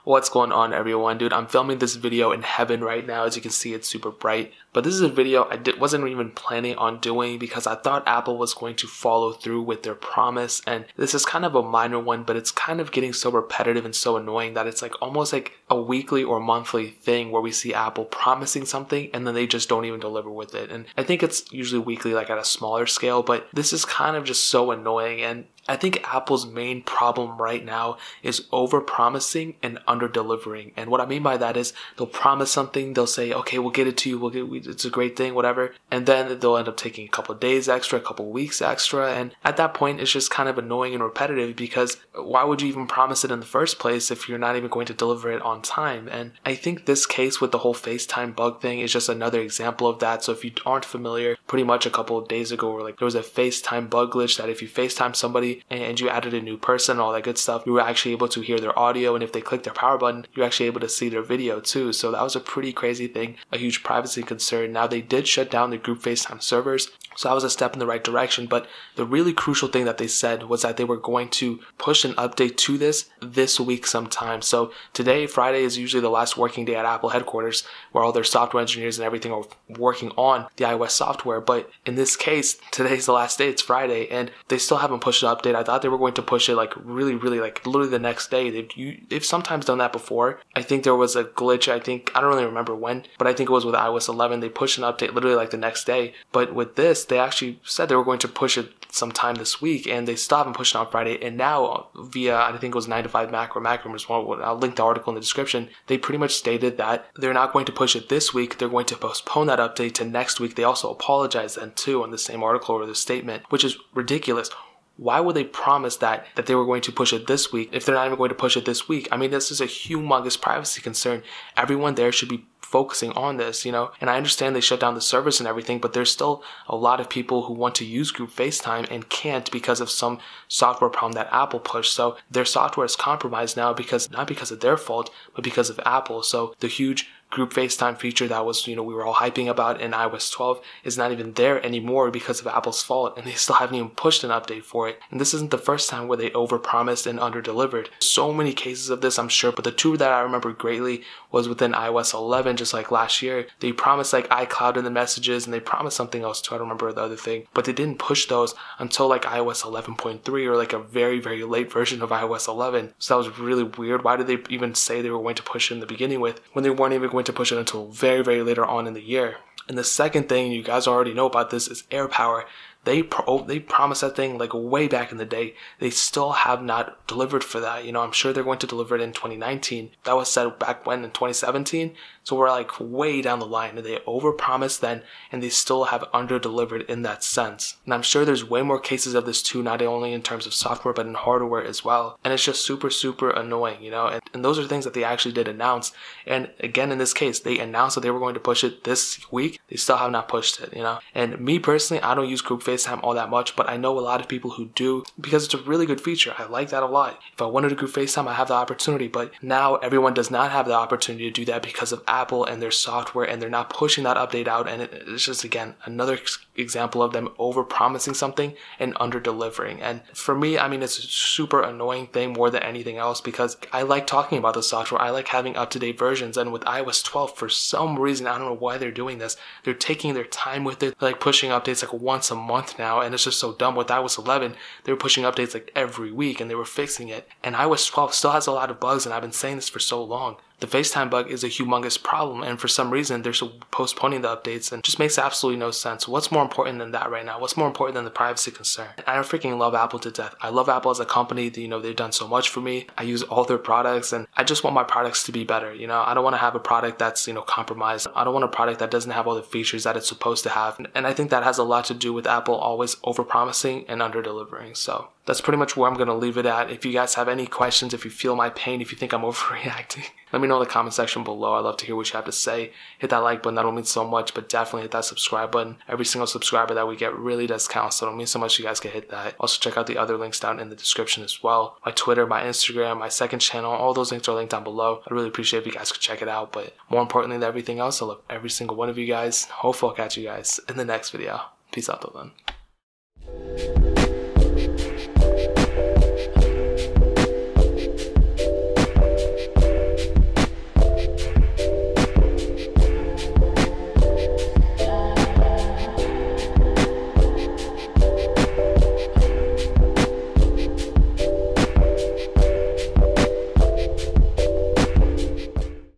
What's going on, everyone? Dude, I'm filming this video in heaven right now. As you can see, it's super bright. But this is a video I wasn't even planning on doing because I thought Apple was going to follow through with their promise. And this is kind of a minor one, but it's kind of getting so repetitive and so annoying that it's like almost like a weekly or monthly thing where we see Apple promising something and then they just don't even deliver with it. And I think it's usually weekly, like at a smaller scale, but this is kind of just so annoying. And I think Apple's main problem right now is over-promising and under-delivering. And what I mean by that is they'll promise something, they'll say, okay, we'll get it to you, it's a great thing, whatever. And then they'll end up taking a couple of days extra, a couple of weeks extra. And at that point, it's just kind of annoying and repetitive because why would you even promise it in the first place if you're not even going to deliver it on time? And I think this case with the whole FaceTime bug thing is just another example of that. So if you aren't familiar, pretty much a couple of days ago, where like there was a FaceTime bug glitch that if you FaceTime somebody and you added a new person and all that good stuff, you were actually able to hear their audio, and if they click their power button, you're actually able to see their video too. So that was a pretty crazy thing, a huge privacy concern. Now they did shut down the group FaceTime servers, so that was a step in the right direction, but the really crucial thing that they said was that they were going to push an update to this week sometime. So today, Friday, is usually the last working day at Apple headquarters where all their software engineers and everything are working on the iOS software. But in this case, today's the last day, it's Friday, and they still haven't pushed an update. I thought they were going to push it like really like literally the next day. They've sometimes done that before. I think there was a glitch, I don't really remember when, but I think it was with iOS 11. They pushed an update literally like the next day. But with this, they actually said they were going to push it sometime this week, and they still haven't pushed it on Friday. And now via, I think it was 9 to 5 Mac or Mac Rumors, I'll link the article in the description, they pretty much stated that they're not going to push it this week. They're going to postpone that update to next week. They also apologized then too on the same article or the statement, which is ridiculous. Why would they promise that they were going to push it this week if they're not even going to push it this week? I mean, this is a humongous privacy concern. Everyone there should be focusing on this, and I understand they shut down the service and everything, but there's still a lot of people who want to use group FaceTime and can't because of some software problem that Apple pushed. So their software is compromised now not because of their fault, but because of Apple. So the huge group FaceTime feature that was, we were all hyping about in iOS 12 is not even there anymore because of Apple's fault, and they still haven't even pushed an update for it. And this isn't the first time where they overpromised and underdelivered. So many cases of this, I'm sure, but the two that I remember greatly was within iOS 11, just like last year. They promised like iCloud in the messages, and they promised something else too. I don't remember the other thing, but they didn't push those until like iOS 11.3 or like a very, very late version of iOS 11. So that was really weird. Why did they even say they were going to push it in the beginning when they weren't even going to push it until very, very later on in the year? And the second thing, you guys already know about this, is AirPower. They promised that thing like way back in the day. They still have not delivered for that. I'm sure they're going to deliver it in 2019. That was said back when, in 2017. So we're like way down the line, and they overpromised then, and they still have underdelivered in that sense. And I'm sure there's way more cases of this too, not only in terms of software, but in hardware as well. And it's just super, super annoying, and those are things that they actually did announce. And again, in this case, they announced that they were going to push it this week. They still have not pushed it, And me personally, I don't use group FaceTime all that much, but I know a lot of people who do because it's a really good feature. I like that a lot. If I wanted to group FaceTime, I have the opportunity, but now everyone does not have the opportunity to do that because of Apple and their software, and they're not pushing that update out. And it's just, again, another example of them over promising something and under delivering. And for me, I mean, it's a super annoying thing more than anything else because I like talking about the software. I like having up-to-date versions. And with iOS 12, for some reason, I don't know why they're doing this, they're taking their time with it. They're like pushing updates like once a month now, and it's just so dumb. With iOS 11, they were pushing updates like every week, and they were fixing it. And iOS 12 still has a lot of bugs, and I've been saying this for so long. The FaceTime bug is a humongous problem, and for some reason they're still postponing the updates, and it just makes absolutely no sense. What's more important than that right now? What's more important than the privacy concern? I freaking love Apple to death. I love Apple as a company. They've done so much for me. I use all their products, and I just want my products to be better. I don't want to have a product that's, compromised. I don't want a product that doesn't have all the features that it's supposed to have. And I think that has a lot to do with Apple always overpromising and under-delivering. So that's pretty much where I'm going to leave it at. If you guys have any questions, if you feel my pain, if you think I'm overreacting, let me know in the comment section below. I'd love to hear what you have to say. Hit that like button, that'll mean so much, but definitely hit that subscribe button. Every single subscriber that we get really does count, so it'll mean so much you guys can hit that. Also check out the other links down in the description as well. My Twitter, my Instagram, my second channel, all those links are linked down below. I'd really appreciate if you guys could check it out, but more importantly than everything else, I love every single one of you guys. Hopefully I'll catch you guys in the next video. Peace out till then.